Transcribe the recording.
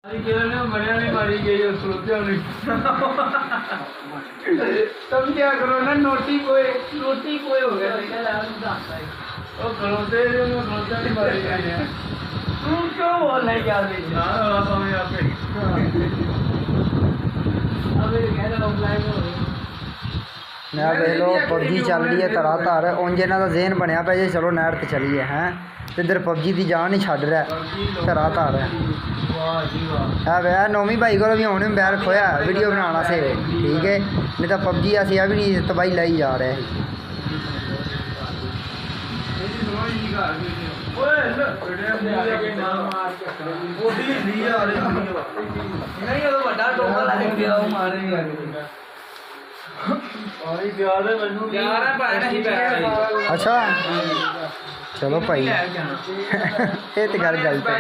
मारी गई तब क्या करो ना नोटी कोई हो गया खड़ोते नहीं मारी गई तू क्यों बोल रहा है क्या मैं देख लो पबजी चल रही है धरा धर उंज इन्हों का जेहन बनया पे जी चलो नहर ते चलीए हैं इधर पबजी की जान ही छड़ रहा धरा धर है भैया नौवीं भाई को भी आने बैर खोया वीडियो बनाना से ठीक है नहीं तो पबजी अस भी नहीं तबाही लाई जा रहे अच्छा चलो भाई ये तो गल गलत है